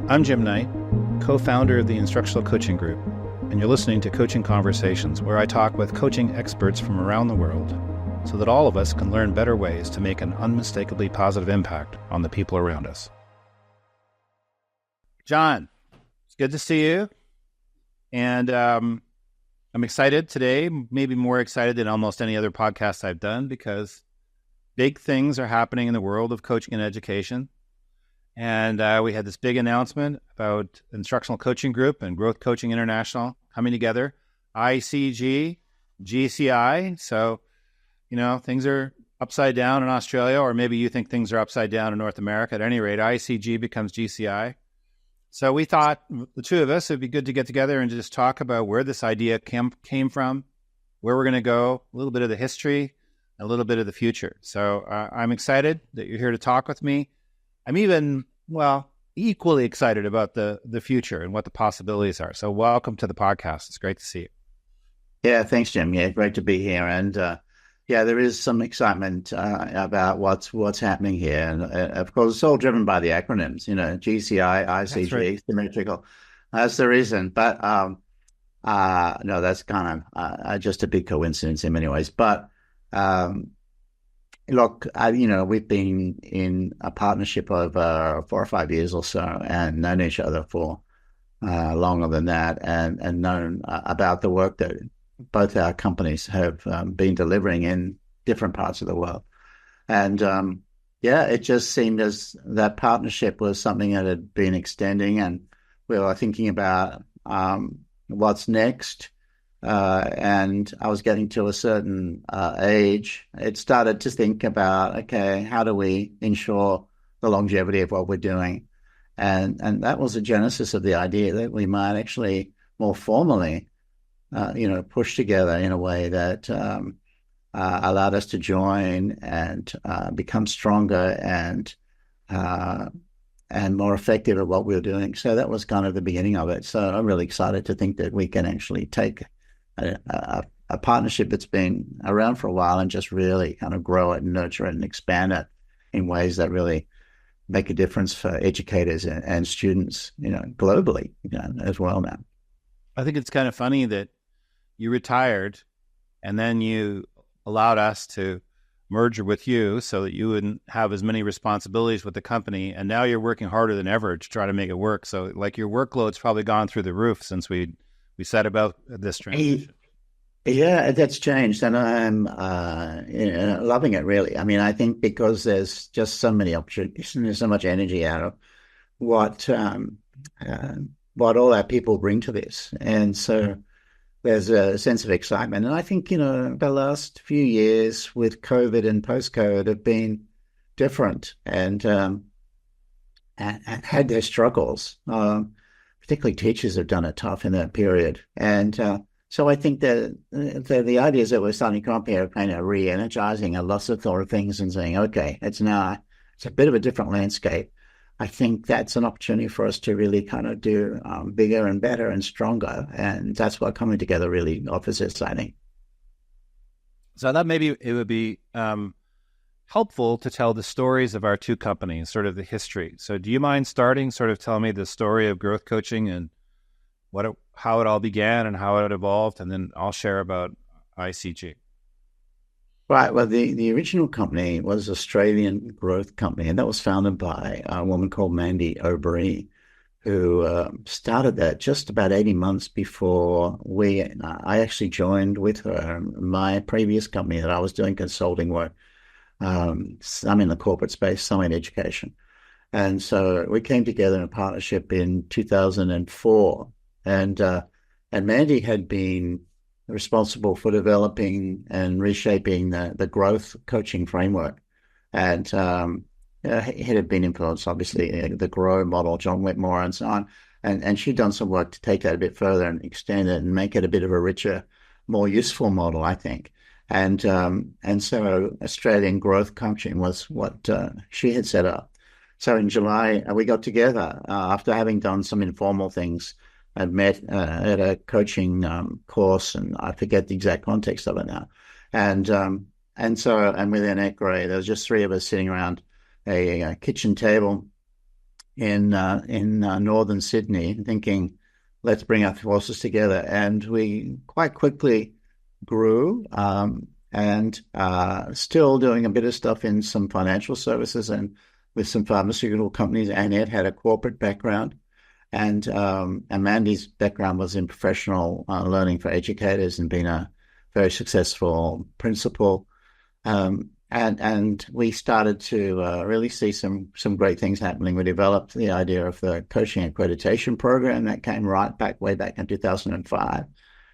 I'm Jim Knight, co-founder of the Instructional Coaching Group, and you're listening to Coaching Conversations, where I talk with coaching experts from around the world so that all of us can learn better ways to make an unmistakably positive impact on the people around us. John, it's good to see you. And I'm excited today, maybe more excited than almost any other podcast I've done, because big things are happening in the world of coaching and education. And we had this big announcement about Instructional Coaching Group and Growth Coaching International coming together, ICG, GCI. So, things are upside down in Australia, or maybe you think things are upside down in North America. At any rate, ICG becomes GCI. So we thought, the two of us, it'd be good to get together and just talk about where this idea came from, where we're going to go, a little bit of the history, a little bit of the future. So I'm excited that you're here to talk with me. I'm even, equally excited about the future and what the possibilities are. So welcome to the podcast. It's great to see you. Yeah, thanks, Jim. Yeah, great to be here. And there is some excitement about what's happening here. And of course, it's all driven by the acronyms, GCI, ICG, that's right. Symmetrical. That's the reason. But no, that's kind of just a big coincidence in many ways. But look, we've been in a partnership over 4 or 5 years or so, and known each other for longer than that, and known about the work that both our companies have been delivering in different parts of the world. And it just seemed as that partnership was something that had been extending, and we were thinking about what's next. And I was getting to a certain age. It started to think about, okay, how do we ensure the longevity of what we're doing? And that was the genesis of the idea that we might actually more formally, push together in a way that allowed us to join and become stronger and more effective at what we were doing. So that was kind of the beginning of it. So I'm really excited to think that we can actually take a partnership that's been around for a while and just really kind of grow it and nurture it and expand it in ways that really make a difference for educators and students, globally, as well now. I think it's kind of funny that you retired and then you allowed us to merge with you so that you wouldn't have as many responsibilities with the company. And now you're working harder than ever to try to make it work. So like your workload's probably gone through the roof since we said about this transition. Yeah, that's changed, and I'm loving it, really. I mean, I think because there's just so many opportunities and there's so much energy out of what all our people bring to this. And so there's a sense of excitement. And I think, the last few years with COVID and post-COVID have been different and had their struggles. Particularly teachers have done it tough in that period. And so I think that the ideas that we're starting to come up here are kind of re-energizing a lot of things and saying, okay, it's a bit of a different landscape. I think that's an opportunity for us to really kind of do bigger and better and stronger. And that's what coming together really offers us, I think. So I thought maybe it would be helpful to tell the stories of our two companies, sort of the history. So do you mind starting, sort of telling me the story of growth coaching and how it all began and how it evolved, and then I'll share about ICG. Right. Well, the original company was Australian Growth Company, and that was founded by a woman called Mandy O'Brien, who started that just about 80 months before I actually joined with her. My previous company that I was doing consulting work. Some in the corporate space, some in education. And so we came together in a partnership in 2004. And Mandy had been responsible for developing and reshaping the growth coaching framework. And it had been influenced, obviously, the GROW model, John Whitmore, and so on. And she'd done some work to take that a bit further and extend it and make it a bit of a richer, more useful model, I think. And so Australian Growth Coaching was what she had set up. So in July, we got together after having done some informal things. I met at a coaching course, and I forget the exact context of it now. And within Equity, there was just three of us sitting around a kitchen table in northern Sydney, thinking, let's bring our forces together. And we quite quickly grew, and still doing a bit of stuff in some financial services and with some pharmaceutical companies. And Ed had a corporate background. And Mandy's background was in professional learning for educators and being a very successful principal. And we started to really see some great things happening. We developed the idea of the coaching accreditation program that came way back in 2005. And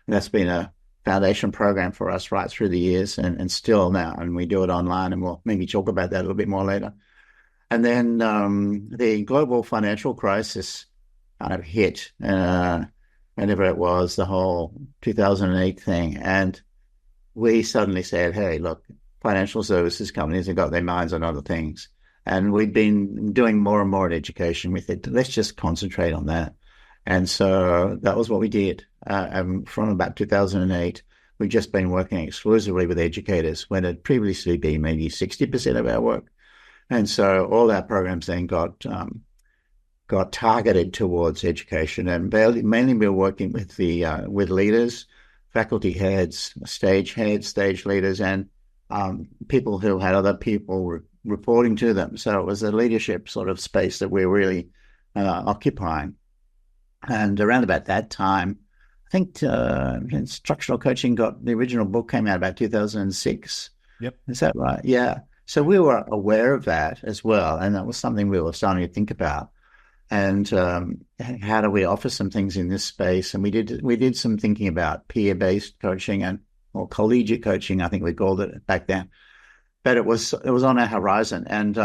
that's been a foundation program for us right through the years and still now. And we do it online, and we'll maybe talk about that a little bit more later. And then the global financial crisis kind of hit, whenever it was, the whole 2008 thing. And we suddenly said, hey, look, financial services companies have got their minds on other things. And we've been doing more and more in education. We said, let's just concentrate on that. And so that was what we did. And from about 2008, we've just been working exclusively with educators, when it previously been maybe 60% of our work. And so all our programs then got targeted towards education, and mainly we were working with with leaders, faculty heads, stage leaders, and people who had other people reporting to them. So it was a leadership sort of space that we're really occupying. And around about that time, I think Instructional Coaching the original book came out about 2006. Yep. Is that right? Yeah. So we were aware of that as well. And that was something we were starting to think about. And how do we offer some things in this space? And we did some thinking about peer-based coaching or collegiate coaching, I think we called it back then. But it was on our horizon. And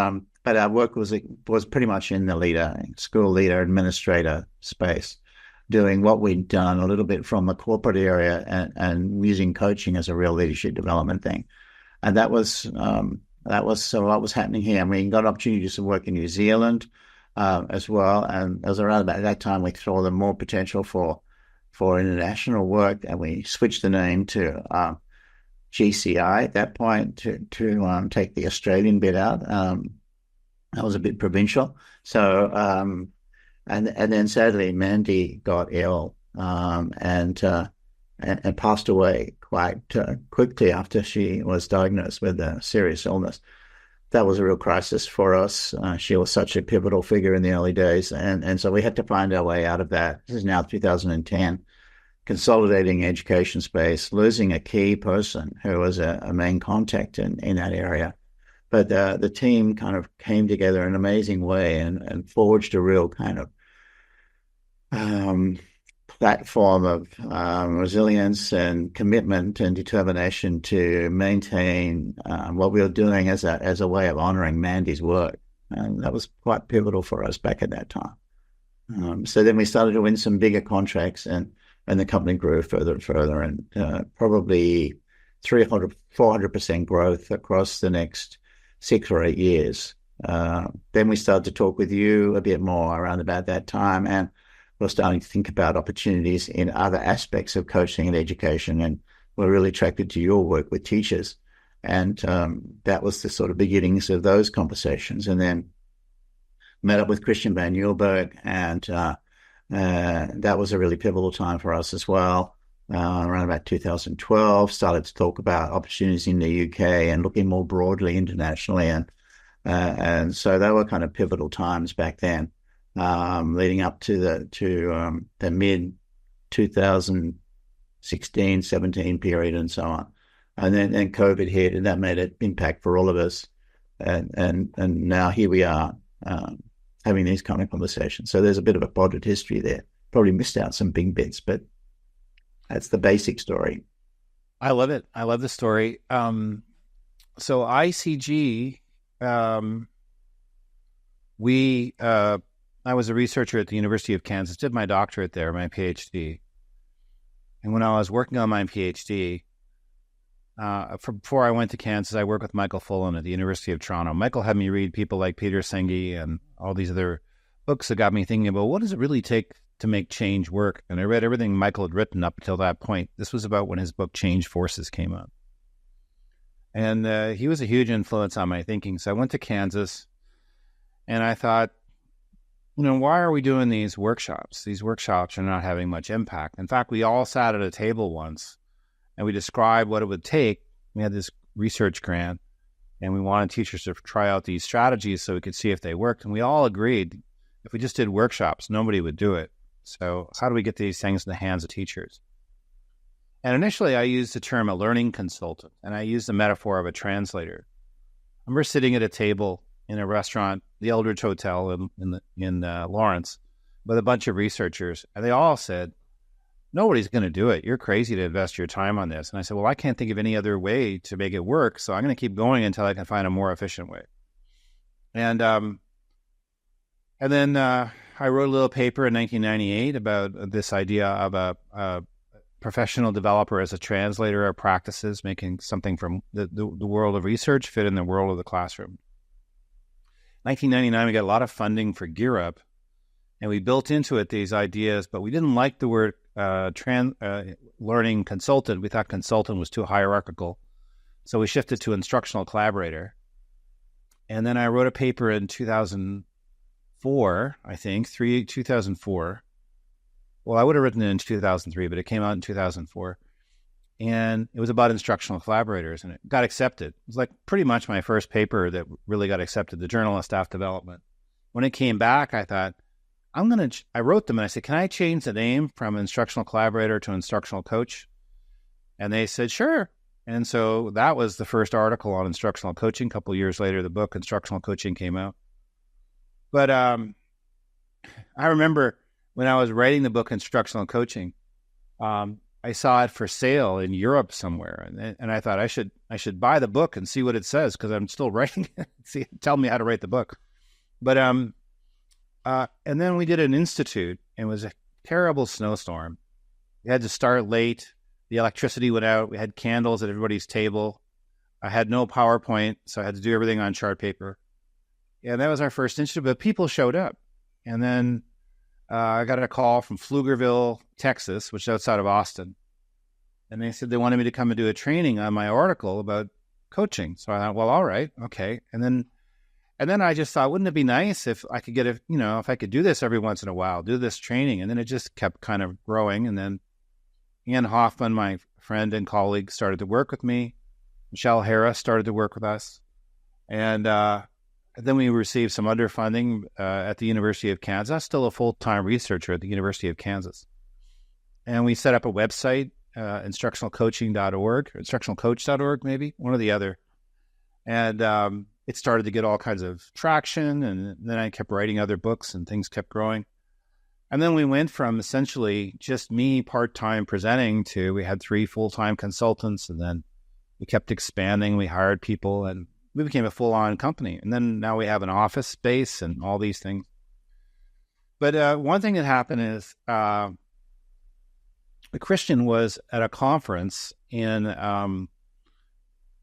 but our work was pretty much in the school leader, administrator space, doing what we'd done a little bit from the corporate area and using coaching as a real leadership development thing. And that was sort of what was happening here. And we got opportunities to work in New Zealand as well. And it was around about that time we saw the more potential for international work, and we switched the name to GCI at that point to take the Australian bit out. That was a bit provincial. So and then sadly Mandy got ill and passed away quite quickly after she was diagnosed with a serious illness. That was a real crisis for us. She was such a pivotal figure in the early days. And so we had to find our way out of that. This is now 2010, consolidating education space, losing a key person who was a main contact in that area. But the team kind of came together in an amazing way and forged a real kind of platform of resilience and commitment and determination to maintain what we were doing as a way of honoring Mandy's work. And that was quite pivotal for us back at that time. So then we started to win some bigger contracts, and the company grew further and further, and probably 400% growth across the next 6 or 8 years. Then we started to talk with you a bit more around about that time, and we're starting to think about opportunities in other aspects of coaching and education, and we're really attracted to your work with teachers. And that was the sort of beginnings of those conversations. And then met up with Christian Van Nieuwburg, and that was a really pivotal time for us as well. Around about 2012, started to talk about opportunities in the UK and looking more broadly internationally. And so they were kind of pivotal times back then. Leading up to the mid 2016, 17 period and so on. And then COVID hit, and that made an impact for all of us. And now here we are having these kind of conversations. So there's a bit of a potted history there. Probably missed out some big bits, but that's the basic story. I love it. I love the story. So ICG, I was a researcher at the University of Kansas, did my doctorate there, my PhD. And when I was working on my PhD, before I went to Kansas, I worked with Michael Fullen at the University of Toronto. Michael had me read people like Peter Senge and all these other books that got me thinking about what does it really take to make change work? And I read everything Michael had written up until that point. This was about when his book Change Forces came out. And he was a huge influence on my thinking. So I went to Kansas, and I thought, why are we doing these workshops? These workshops are not having much impact. In fact, we all sat at a table once and we described what it would take. We had this research grant and we wanted teachers to try out these strategies so we could see if they worked. And we all agreed if we just did workshops, nobody would do it. So how do we get these things in the hands of teachers? And initially, I used the term a learning consultant, and I used the metaphor of a translator. I remember sitting at a table in a restaurant, the Eldridge Hotel in Lawrence, with a bunch of researchers, and they all said, nobody's going to do it. You're crazy to invest your time on this. And I said, well, I can't think of any other way to make it work, so I'm going to keep going until I can find a more efficient way. And then I wrote a little paper in 1998 about this idea of a professional developer as a translator of practices, making something from the world of research fit in the world of the classroom. 1999, we got a lot of funding for Gear Up, and we built into it these ideas, but we didn't like the word learning consultant. We thought consultant was too hierarchical, so we shifted to instructional collaborator. And then I wrote a paper in 2004, I think, 2004. Well, I would have written it in 2003, but it came out in 2004. And it was about instructional collaborators, and it got accepted. It was like pretty much my first paper that really got accepted, the Journal of Staff Development. When it came back, I thought, I wrote them and I said, can I change the name from instructional collaborator to instructional coach? And they said, sure. And so that was the first article on instructional coaching. A couple of years later, the book Instructional Coaching came out. But I remember when I was writing the book Instructional Coaching, I saw it for sale in Europe somewhere, and I thought I should buy the book and see what it says because I'm still writing it. Tell me how to write the book. But and then we did an institute, and it was a terrible snowstorm. We had to start late. The electricity went out. We had candles at everybody's table. I had no PowerPoint, so I had to do everything on chart paper. Yeah, that was our first institute, but people showed up. And then I got a call from Pflugerville, Texas, which is outside of Austin. And they said they wanted me to come and do a training on my article about coaching. So I thought, well, all right, okay. And then I just thought, wouldn't it be nice if I could if I could do this every once in a while, do this training. And then it just kept kind of growing. And then Ian Hoffman, my friend and colleague, started to work with me. Michelle Harris started to work with us. And then we received some underfunding at the University of Kansas, still a full-time researcher at the University of Kansas. And we set up a website, instructionalcoaching.org, or instructionalcoach.org, maybe, one or the other. And it started to get all kinds of traction, and then I kept writing other books, and things kept growing. And then we went from essentially just me part-time presenting to we had 3 full-time consultants, and then we kept expanding. We hired people, and we became a full-on company. And then now we have an office space and all these things. But one thing that happened is a Christian was at a conference in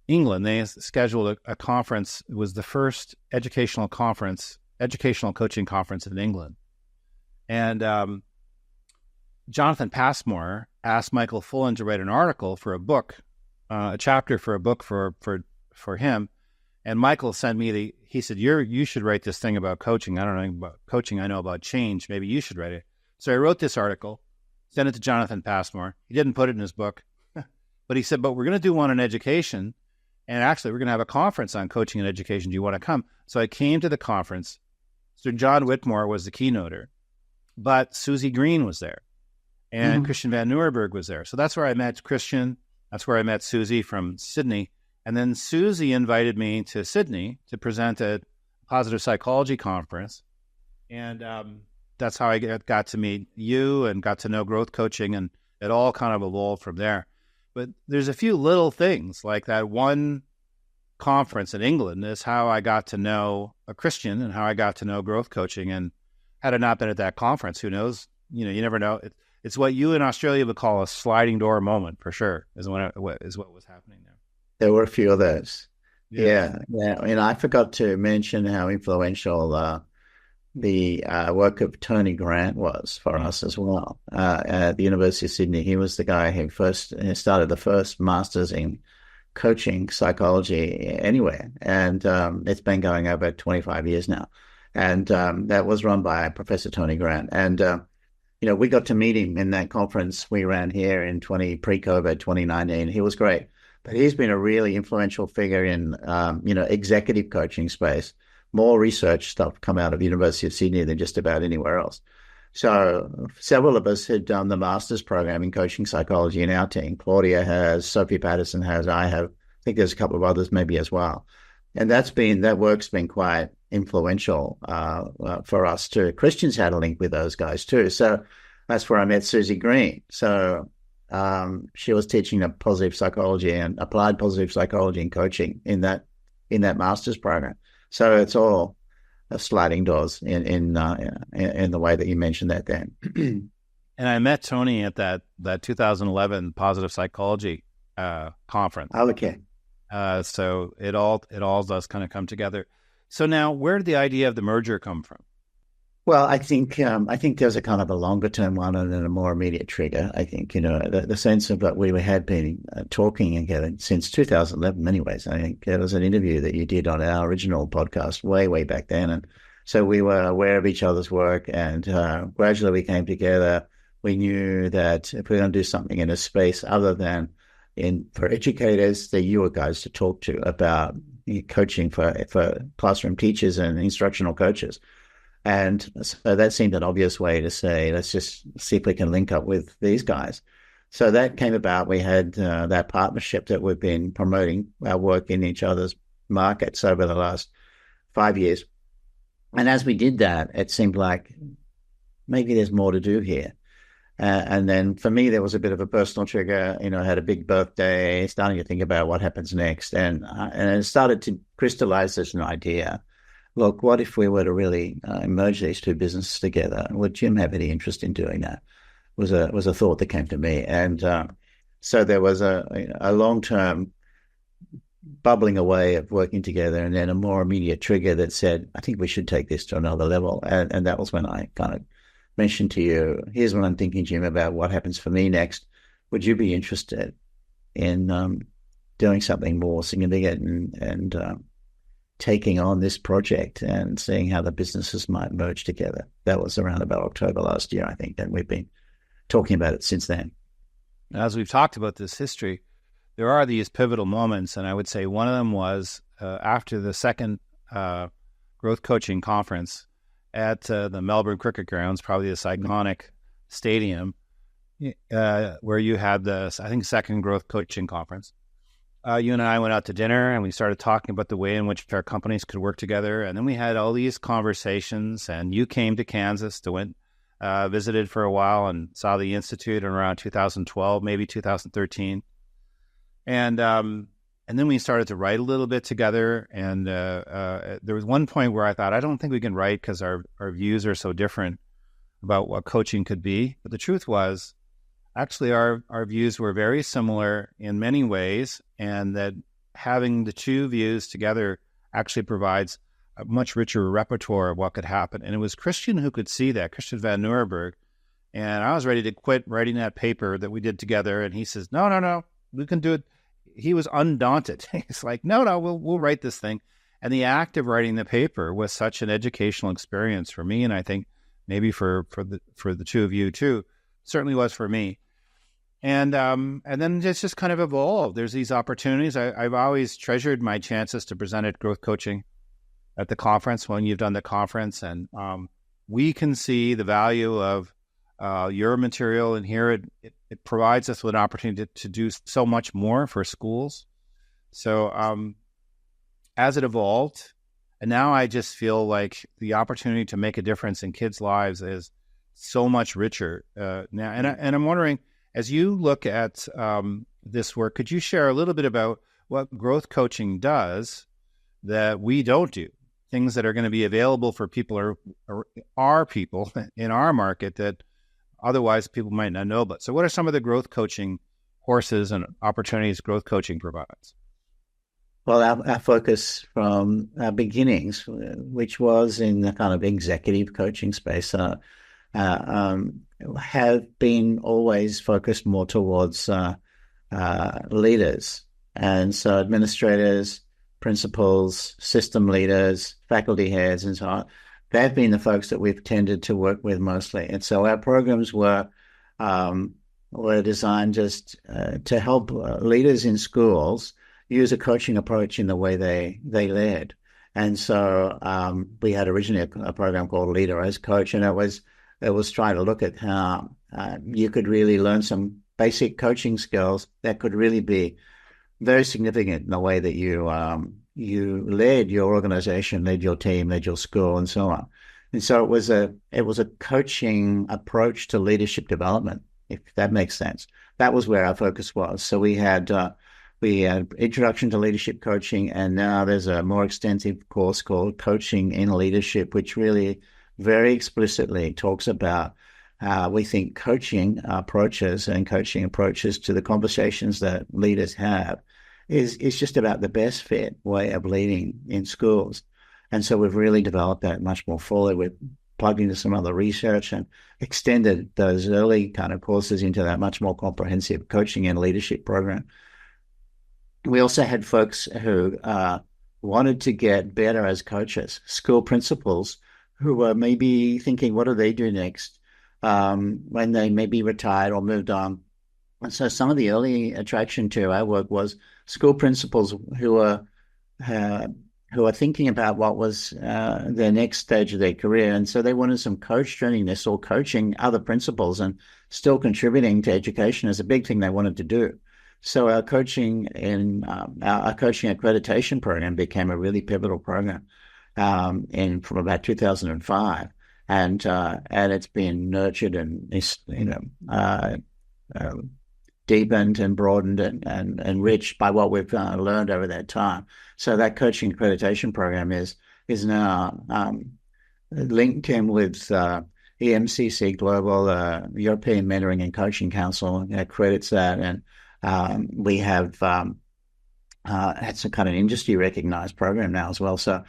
England. They scheduled a conference. It was the first educational coaching conference in England. And Jonathan Passmore asked Michael Fullen to write an article for a book, a chapter for a book for him. And Michael sent me he said, you should write this thing about coaching. I don't know about coaching. I know about change. Maybe you should write it. So I wrote this article, sent it to Jonathan Passmore. He didn't put it in his book, but he said, but we're going to do one on education. And actually, we're going to have a conference on coaching and education. Do you want to come? So I came to the conference. So John Whitmore was the keynoter, but Susie Green was there. And Christian Van Nieuwerburg was there. So that's where I met Christian. That's where I met Susie from Sydney. And then Susie invited me to Sydney to present at a positive psychology conference. And that's how I got to meet you and got to know growth coaching. And it all kind of evolved from there. But there's a few little things like that one conference in England is how I got to know a Christian and how I got to know growth coaching. And had I not been at that conference, who knows? You never know. It's what you in Australia would call a sliding door moment for sure, is what was happening there. There were a few of those. Yeah. And I forgot to mention how influential the work of Tony Grant was for us as well. At the University of Sydney, he was the guy who started the first masters in coaching psychology anywhere. And it's been going over 25 years now. And that was run by Professor Tony Grant. And, we got to meet him in that conference we ran here in pre-COVID 2019. He was great. But he's been a really influential figure in, executive coaching space. More research stuff come out of the University of Sydney than just about anywhere else. So several of us had done the master's program in coaching psychology in our team. Claudia has, Sophie Patterson has, I have. I think there's a couple of others maybe as well. And that work's been quite influential for us too. Christian's had a link with those guys too. So that's where I met Susie Green. So she was teaching positive psychology and applied positive psychology and coaching in that master's program. So it's all sliding doors in the way that you mentioned that, Dan. And I met Tony at that 2011 positive psychology conference. Oh, okay. So it all does kind of come together. So now, where did the idea of the merger come from? Well, I think there's a kind of a longer term one and then a more immediate trigger. I think, the sense of that we had been talking together since 2011 anyways. I think there was an interview that you did on our original podcast way back then. And so we were aware of each other's work, and gradually we came together. We knew that if we're going to do something in a space other than for educators, that you were guys to talk to about coaching for classroom teachers and instructional coaches. And so that seemed an obvious way to say, let's just see if we can link up with these guys. So that came about. We had that partnership that we've been promoting our work in each other's markets over the last 5 years. And as we did that, it seemed like maybe there's more to do here. And then for me, there was a bit of a personal trigger. I had a big birthday, starting to think about what happens next. And it started to crystallize as an idea. Look, what if we were to really merge these two businesses together? Would Jim have any interest in doing that? Was a thought that came to me. And so there was a long-term bubbling away of working together, and then a more immediate trigger that said, I think we should take this to another level. And that was when I kind of mentioned to you, here's what I'm thinking, Jim, about what happens for me next. Would you be interested in doing something more significant and taking on this project and seeing how the businesses might merge together? That was around about October last year, I think, and we've been talking about it since then. As we've talked about this history, there are these pivotal moments, and I would say one of them was after the second growth coaching conference at the Melbourne Cricket Grounds, probably this iconic stadium, where you had the, I think, second growth coaching conference. You and I went out to dinner, and we started talking about the way in which our companies could work together. And then we had all these conversations, and you came to Kansas to visited for a while and saw the Institute in around 2012, maybe 2013. And then we started to write a little bit together. And there was one point where I thought, I don't think we can write because our views are so different about what coaching could be. But the truth was, actually, our views were very similar in many ways, and that having the two views together actually provides a much richer repertoire of what could happen. And it was Christian who could see that, Christian Van Nuremberg. And I was ready to quit writing that paper that we did together. And he says, no, we can do it. He was undaunted. He's like, no, we'll write this thing. And the act of writing the paper was such an educational experience for me. And I think maybe for the two of you too, certainly was for me. And then it's just kind of evolved. There's these opportunities. I've always treasured my chances to present at growth coaching at the conference when you've done the conference. And we can see the value of your material. And here it provides us with an opportunity to do so much more for schools. So as it evolved, and now I just feel like the opportunity to make a difference in kids' lives is so much richer now. And I'm wondering, as you look at this work, could you share a little bit about what growth coaching does that we don't do? Things that are going to be available for people or our people in our market that otherwise people might not know about. So what are some of the growth coaching courses and opportunities growth coaching provides? Well, our focus from our beginnings, which was in the kind of executive coaching space, have been always focused more towards leaders. And so administrators, principals, system leaders, faculty heads, and so on, they've been the folks that we've tended to work with mostly. And so our programs were designed just to help leaders in schools use a coaching approach in the way they led. And so we had originally a program called Leader as Coach, and it was trying to look at how you could really learn some basic coaching skills that could really be very significant in the way that you led your organization, led your team, led your school, and so on. And so it was a coaching approach to leadership development, if that makes sense. That was where our focus was. So we had Introduction to Leadership Coaching, and now there's a more extensive course called Coaching in Leadership, which really very explicitly talks about how we think coaching approaches to the conversations that leaders have is just about the best fit way of leading in schools. And so we've really developed that much more fully. We've plugged into some other research and extended those early kind of courses into that much more comprehensive coaching and leadership program. We also had folks who wanted to get better as coaches, school principals who were maybe thinking, what do they do next when they maybe retired or moved on? And so some of the early attraction to our work was school principals who are thinking about what was their next stage of their career. And so they wanted some coach training. They saw coaching other principals and still contributing to education as a big thing they wanted to do. So our coaching our coaching accreditation program became a really pivotal program from about 2005, and it's been nurtured and deepened and broadened and enriched by what we've learned over that time. So that coaching accreditation program is now linked in with EMCC Global, European Mentoring and Coaching Council accredits that, and we have it's a kind of industry recognized program now as well. So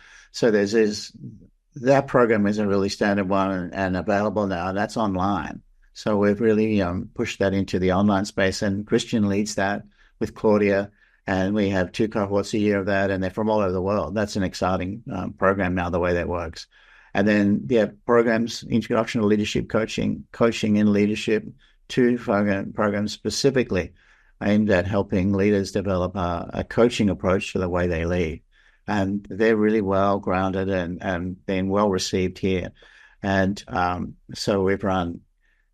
that program is a really standard one and available now, and that's online. So we've really pushed that into the online space, and Christian leads that with Claudia, and we have 2 cohorts a year of that, and they're from all over the world. That's an exciting program now, the way that works. And then programs, Introduction to Leadership Coaching, Coaching in Leadership, 2 programs specifically aimed at helping leaders develop a coaching approach to the way they lead. And they're really well grounded and been well received here. And so we've run,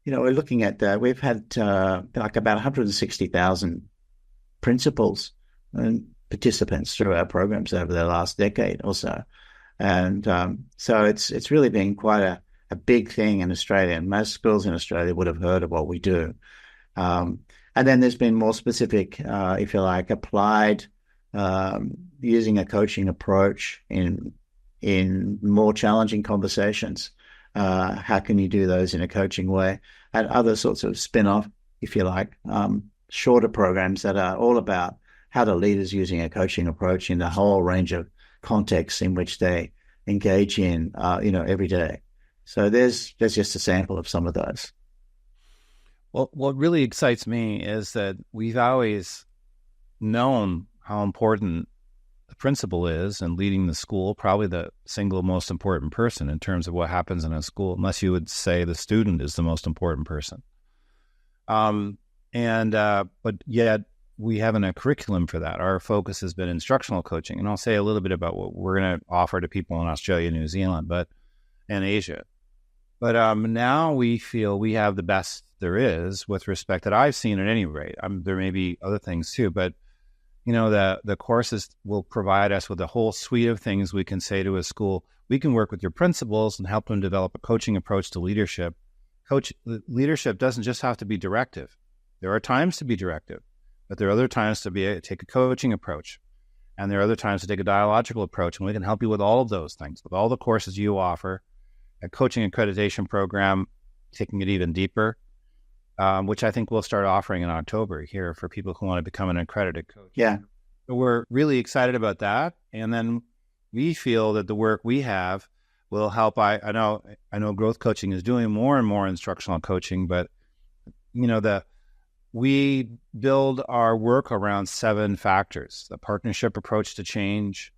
we're looking at, we've had like about 160,000 principals and participants through our programs over the last decade or so. And so it's really been quite a big thing in Australia. And most schools in Australia would have heard of what we do. And then there's been more specific, if you like, applied using a coaching approach in more challenging conversations. How can you do those in a coaching way? And other sorts of spin-off, if you like, shorter programs that are all about how do leaders using a coaching approach in the whole range of contexts in which they engage in, every day. So there's just a sample of some of those. Well, what really excites me is that we've always known how important the principal is in leading the school, probably the single most important person in terms of what happens in a school, unless you would say the student is the most important person. But yet we haven't a curriculum for that. Our focus has been instructional coaching. And I'll say a little bit about what we're going to offer to people in Australia, New Zealand, and Asia. But now we feel we have the best there is with respect that I've seen at any rate. There may be other things too, but the courses will provide us with a whole suite of things we can say to a school. We can work with your principals and help them develop a coaching approach to leadership. Leadership doesn't just have to be directive. There are times to be directive, but there are other times to take a coaching approach. And there are other times to take a dialogical approach. And we can help you with all of those things, with all the courses you offer, a coaching accreditation program, taking it even deeper, which I think we'll start offering in October here for people who want to become an accredited coach. Yeah. So we're really excited about that. And then we feel that the work we have will help. I know growth coaching is doing more and more instructional coaching, but we build our work around 7 factors: the partnership approach to change,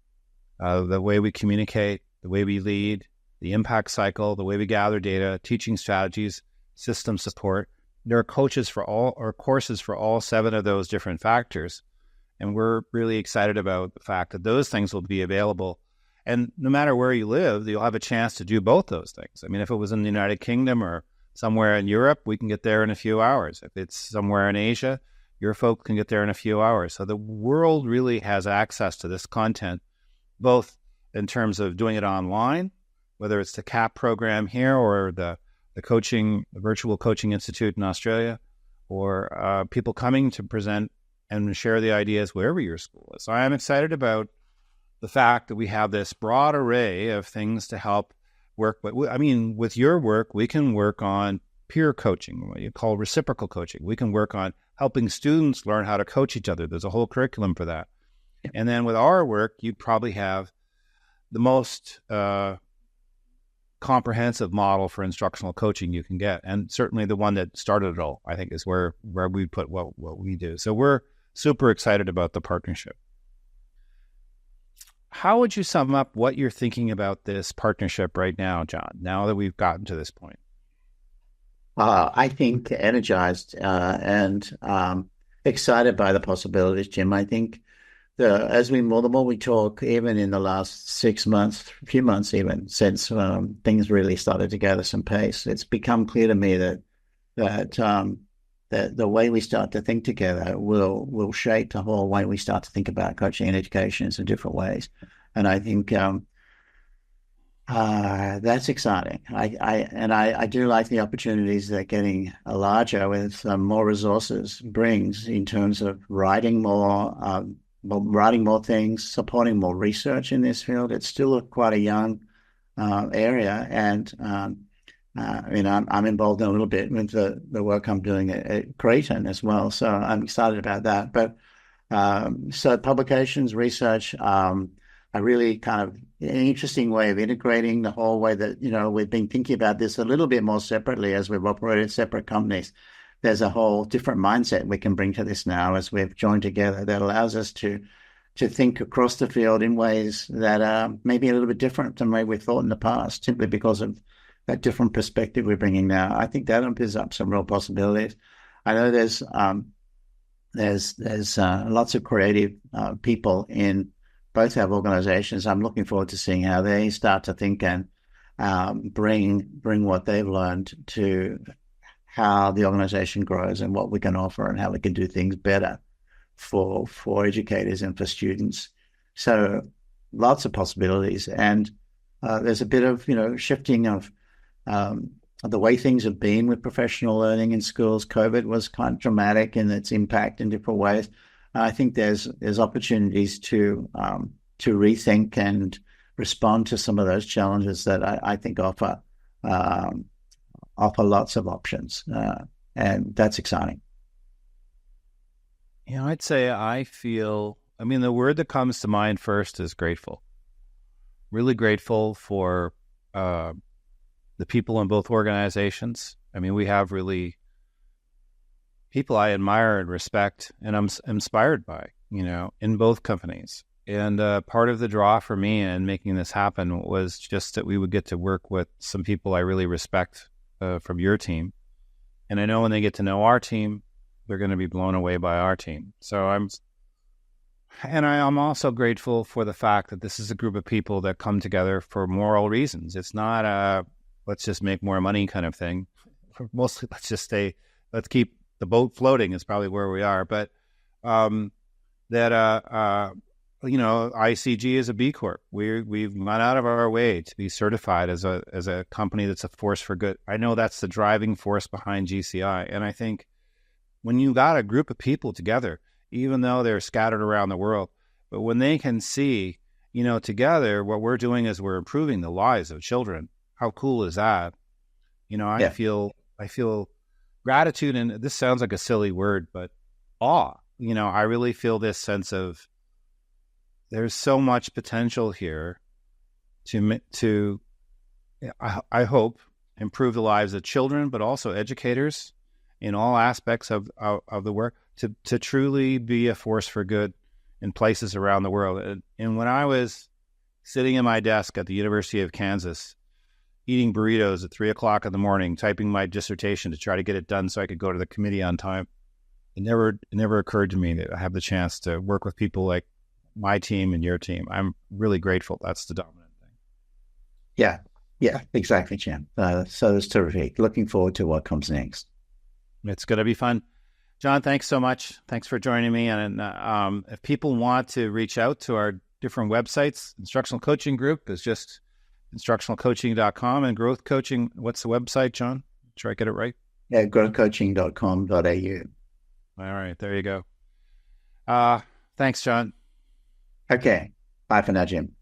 the way we communicate, the way we lead, the impact cycle, the way we gather data, teaching strategies, system support. There are courses for all 7 of those different factors. And we're really excited about the fact that those things will be available. And no matter where you live, you'll have a chance to do both those things. I mean, if it was in the United Kingdom or somewhere in Europe, we can get there in a few hours. If it's somewhere in Asia, your folk can get there in a few hours. So the world really has access to this content, both in terms of doing it online, whether it's the CAP program here or the Virtual Coaching Institute in Australia, or people coming to present and share the ideas wherever your school is. So I am excited about the fact that we have this broad array of things to help work. But I mean, with your work, we can work on peer coaching, what you call reciprocal coaching. We can work on helping students learn how to coach each other. There's a whole curriculum for that. Yeah. And then with our work, you probably have the most comprehensive model for instructional coaching you can get. And certainly the one that started it all, I think, is where we put what we do. So we're super excited about the partnership. How would you sum up what you're thinking about this partnership right now, John, now that we've gotten to this point? I think energized and excited by the possibilities, Jim. I think the more we talk, even in the last 6 months, few months even, since things really started to gather some pace, it's become clear to me that the way we start to think together will shape the whole way we start to think about coaching and education in some different ways. And I think that's exciting. I do like the opportunities that getting larger with more resources brings in terms of writing more things, supporting more research in this field. It's still quite a young area, and I'm involved in a little bit with the work I'm doing at Creighton as well. So I'm excited about that. But so publications, research, a really kind of an interesting way of integrating the whole way that, we've been thinking about this a little bit more separately as we've operated separate companies. There's a whole different mindset we can bring to this now as we've joined together that allows us to think across the field in ways that are maybe a little bit different than the way we thought in the past, simply because of that different perspective we're bringing now. I think that opens up some real possibilities. I know there's lots of creative people in both our organizations. I'm looking forward to seeing how they start to think and bring what they've learned to how the organization grows and what we can offer and how we can do things better for educators and for students. So lots of possibilities. And there's a bit of, shifting of the way things have been with professional learning in schools. COVID was kind of dramatic in its impact in different ways. I think there's opportunities to rethink and respond to some of those challenges that I think offer lots of options, and that's exciting. I'd say the word that comes to mind first is grateful. Really grateful for the people in both organizations. We have really people I admire and respect and I'm inspired by, in both companies. And part of the draw for me in making this happen was just that we would get to work with some people I really respect from your team. And I know when they get to know our team, they're going to be blown away by our team. So I'm also grateful for the fact that this is a group of people that come together for moral reasons. It's not a let's just make more money kind of thing. Mostly, let's keep the boat floating is probably where we are. But ICG is a B Corp. We've gone out of our way to be certified as a company that's a force for good. I know that's the driving force behind GCI. And I think when you got a group of people together, even though they're scattered around the world, but when they can see, together, what we're doing is we're improving the lives of children. How cool is that? I feel gratitude, and this sounds like a silly word, but awe. I really feel this sense of there's so much potential here to I hope improve the lives of children, but also educators in all aspects of the work to truly be a force for good in places around the world. And when I was sitting in my desk at the University of Kansas, eating burritos at 3:00 in the morning, typing my dissertation to try to get it done so I could go to the committee on time. It never occurred to me that I have the chance to work with people like my team and your team. I'm really grateful. That's the dominant thing. Yeah, exactly, Jim. So it's terrific. Looking forward to what comes next. It's going to be fun. John, thanks so much. Thanks for joining me. And if people want to reach out to our different websites, Instructional Coaching Group is just instructionalcoaching.com, and Growth Coaching, what's the website, John? Sure I get it right? Yeah, growthcoaching.com.au. All right, there you go. Thanks, John. Okay. Bye for now, Jim.